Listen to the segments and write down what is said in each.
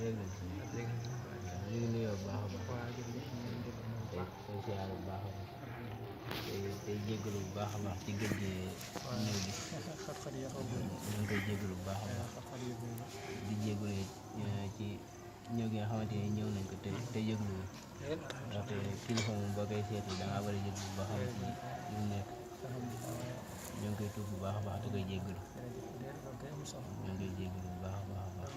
dégg nañ si ñu ngi nuyoo bu baax a baax. waaw jërëjëf ñu ngi déglu bu baax. tey siyaare bu baax a baax. tey jégalu bu baax a baax ci gëj gi. waaw ñëw gi. xat-xat yi xaw bëri. ñu ngi koy jégalu bu baax a baax. xat-xat yi bëri. di jégalu ci ñëw gi nga xamante ni ñëw nañ ko te yëglu wu. ndaxte kilifa moom boo koy seeti da ngaa war a yëglu ba xam ci lu nekk. ñu ngi koy tuub bu baax a baax te koy jégalu. ñu ngi koy jégalu bu baax a baax a baax.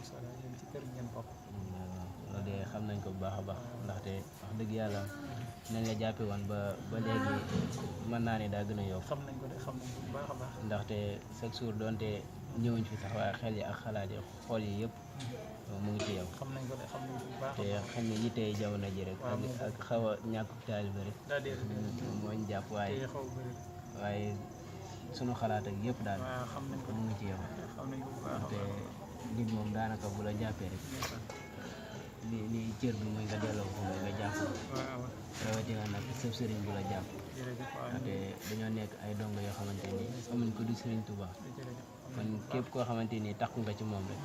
loolu de xam nañ ko bu baax a baax ndaxte wax dëgg yàlla nañ la jàppe woon ba léegi mën naa ne daa gën a yokk. xam nañ ko de xam nañ ko bu baax a baax. ndaxte chaque jour doonte ñëwuñ fi sax waaye xel yi ak xalaat yi xool yi yëpp mu ngi ci yow. xam nañ ko de xam nañ ko bu baax te xam ne yittee jamono ji rek. ak xaw a ñàkk taalibe rek. moo ñu jàpp waaye sunu xalaat ak yëpp daal. xam nañ ko mu ngi ci yow. xam nañ ko bu baax te nit moom daanaka bu la jàppee rek. li cër bi mooy nga delloo ko mooy nga jàpp. rawatina nag sëb sëriñ bu la jàpp. te dañoo nekk ay dongo yoo xamante ni amuñ ko du sëriñ Touba. kon képp koo xamante ni takku nga ci moom rek.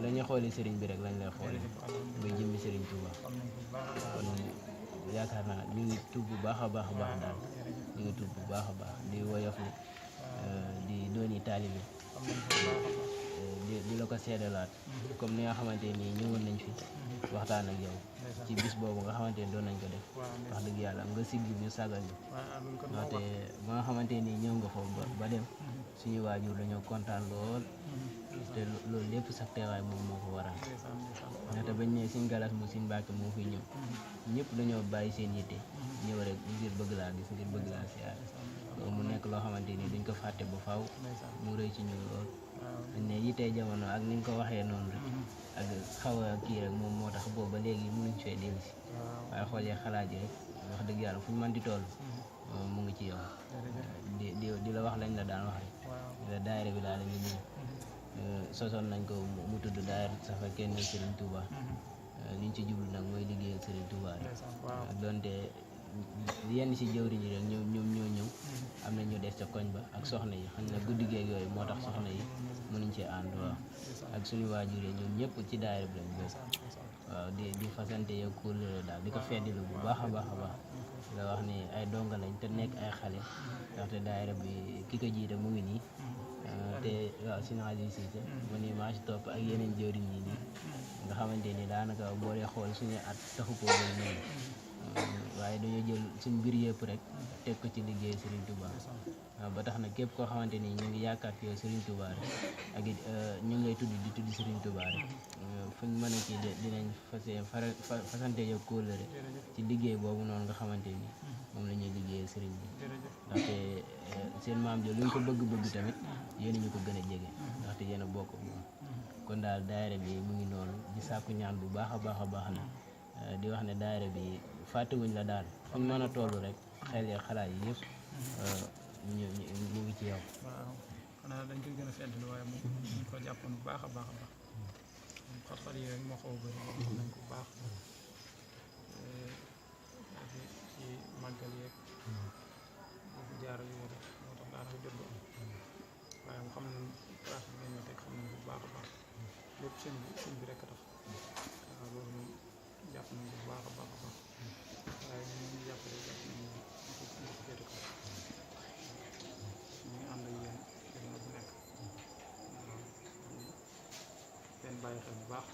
la ñuy xoolee sëriñ bi rek lañ lay xoolee. muy jëmmi sëriñ Touba. kon yaakaar naa ñu ngi tuub bu baax a baax a baax daal. ñu ngi tuub bu baax a baax di woyof ni di dooni taalibe di la ko seedalaat comme ni nga xamante ni ñëwoon nañ fi waxtaan ak yow ci bis boobu nga xamante ni doon nañ ko def wax dëgg yàlla nga siggi ñu sagal ñu ndaxte ba nga xamante ni ñëw nga foofu ba dem suñu waajur dañoo kontaan lool te loolu lépp sax teewaay moom moo ko waral ndaxte bañ ne suñ galas mu suñ Mbàkke moo fi ñëw ñëpp dañoo bàyyi seen yitte ñëw rek ngir bëgg laa gis ngir bëgg laa siyaare mu nekk loo xamante ni duñ ko fàtte ba faaw mu rëy ci ñun lool dañ ne yittee jamono ak ni nga ko waxee noonu rek ak xaw a kii rek moom moo tax boobu ba léegi mënuñ fee dellu si waaye xoolee xalaat yi rek wax dëgg yàlla fu ñu mën di toll mu ngi ci yow di la wax lañ la daan wax rek la daayira bi daal la ñu sosoon nañ ko mu tudd daayira safa kenn Serigne Touba liñ ci jublu nag mooy liggéeyal Serigne Touba rek donte yenn ci jëwriñ yi rek ñoom ñoo ñëw am na ñu des ca koñ ba ak soxna yi xam ne guddi geeg yooyu moo tax soxna yi mënuñ ci ànd waaw ak suñu waajur yi ñoom ñëpp ci daayira bi lañ bokk waaw di fasante yow kóllëre daal di ko feddilu bu baax a baax a baax la wax ni ay donga lañ te nekk ay xale ndaxte daayira bi ki ko jiite mu ngi nii te waaw si naaj yi siite mu ni maa ci topp ak yeneen jëwriñ yi nii nga xamante ni daanaka boo dee xool suñu at taxu koo bëri noonu waaye dañoo jël suñ mbir yëpp rek teg ko ci liggéey Serigne Touba waaw ba tax na képp koo xamante ni ñu ngi yaakaar ci yow Serigne Touba rek ak it ñu ngi lay tudd di tudd Serigne Touba rek fuñ mën a kii dinañ fasante yow kóllëre ci liggéey boobu noonu nga xamante ni moom la ñuy liggéey Serigne bi ndaxte seen maam jo luñ ko bëgg-bëgg tamit yéen ñu ko gën a jege ndaxte yéen a bokk moom kon daal daayira bi mu ngi noonu di sàkku ñaan bu baax a baax a baax na di wax ne daayira bi fàttewuñ la daal fuñ mën a toll rek xel ya xalaat yi yëpp ñu ngi ci yow. waaw xanaa dañ koy gën a fedd waaye moom ñu ko jàppoon bu baax a baax a baax xar-xar yi rek moo xaw a bëri wax nañ ko bu baax ci màggal yeeg boobu jaar yooyu rek moo tax daanaka jot lu am waaye mu xam ne place bi ngeen ñu teg xam nañ bu baax a baax lépp sëñ bi rek a tax waaw loolu moom jàpp nañ bu baax a baax a baax waaye ñun ñu jàppale jàpp nañ ñu ko féete ko ñu ngi ànd ak yéen jamono bu nekk waaw leen bàyyi xel bu baax